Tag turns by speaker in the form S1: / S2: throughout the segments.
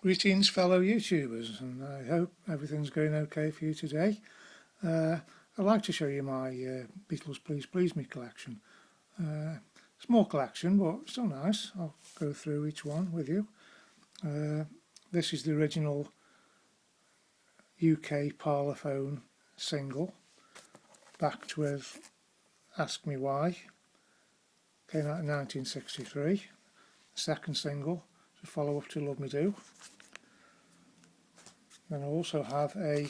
S1: Greetings fellow YouTubers, and I hope everything's going okay for you today. I'd like to show you my Beatles Please Please Me collection. Small collection but still nice. I'll go through each one with you. This is the original UK Parlophone single, backed with Ask Me Why. Came out in 1963. The second single, to follow up to Love Me Do. Then I also have a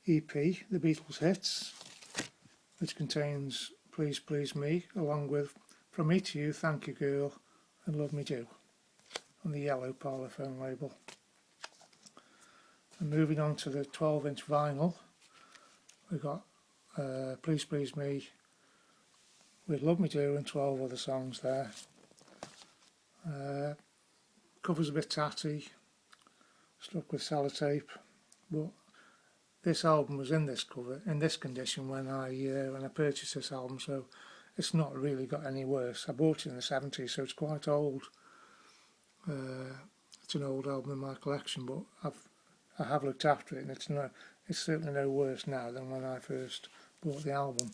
S1: EP, The Beatles Hits, which contains Please Please Me, along with From Me to You, Thank You Girl and Love Me Do, on the yellow Parlophone label. And moving on to the 12-inch vinyl, we've got Please Please Me with Love Me Do and 12 other songs there. Cover's a bit tatty, stuck with sellotape, but this album was in this cover, in this condition when I purchased this album, so it's not really got any worse. I bought it in the 70s, so it's quite old. It's an old album in my collection, but I have looked after it, and it's certainly no worse now than when I first bought the album.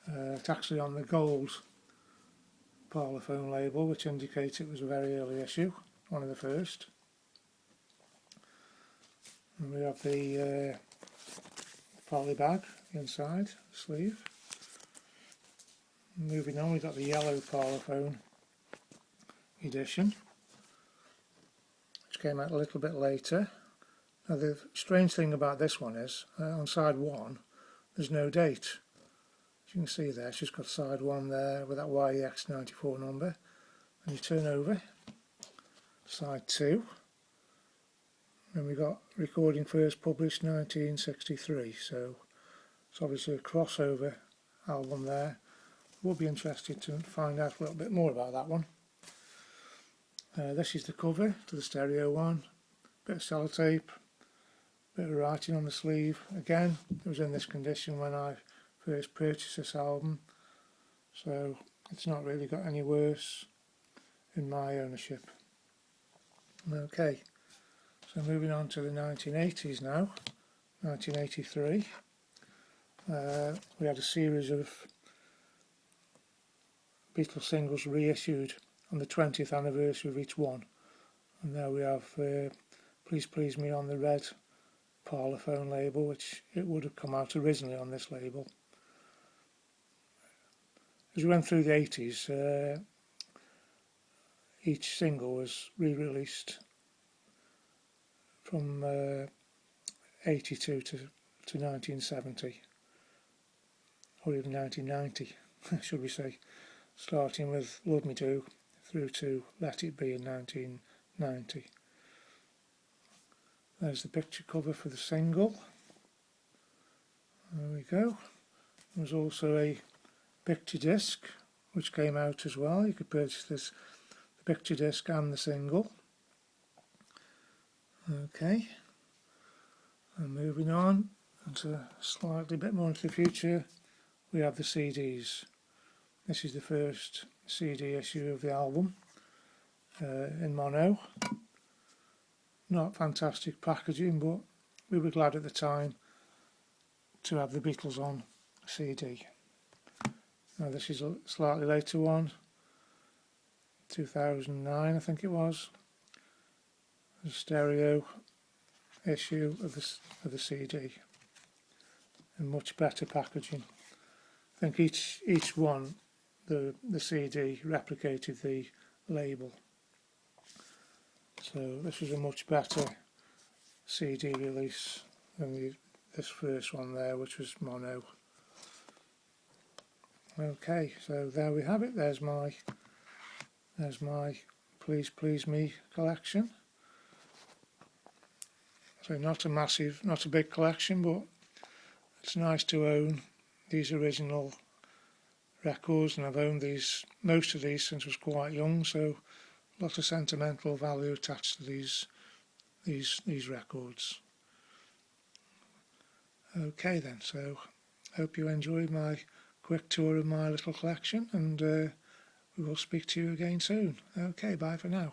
S1: It's actually on the gold Parlophone label, which indicates it was a very early issue, one of the first. And we have the poly bag inside the sleeve. Moving on, we've got the yellow Parlophone edition, which came out a little bit later. Now the strange thing about this one is, on side 1 there's no date. As you can see there, she's got side 1 there with that YEX94 number. And you turn over, side 2. And we got recording first published 1963, so it's obviously a crossover album there. We'll be interested to find out a little bit more about that one. This is the cover to the stereo one, bit of sellotape, bit of writing on the sleeve. Again, it was in this condition when I first purchased this album, so it's not really got any worse in my ownership. Okay. So moving on to the 1980s now, 1983, we had a series of Beatles singles reissued on the 20th anniversary of each one, and there we have Please Please Me on the red Parlophone label, which it would have come out originally on this label. As we went through the 80s, each single was re-released from 82 to 1970, or even 1990, should we say, starting with Love Me Do through to Let It Be in 1990. There's the picture cover for the single. There we go. There's also a picture disc which came out as well. You could purchase this, the picture disc and the single. Okay, and moving on into slightly bit more into the future, we have the CDs. This is the first CD issue of the album, in mono. Not fantastic packaging, but we were glad at the time to have the Beatles on CD. Now this is a slightly later one, 2009 I think it was. The stereo issue of the CD, in much better packaging. I think each one, the CD replicated the label, so this was a much better CD release than this first one there, which was mono. Okay, so there we have it. There's my Please Please Me collection. So not a big collection, but it's nice to own these original records, and I've owned most of these since I was quite young, so a lot of sentimental value attached to these records. Okay then, so hope you enjoyed my quick tour of my little collection, and we will speak to you again soon. Okay, bye for now.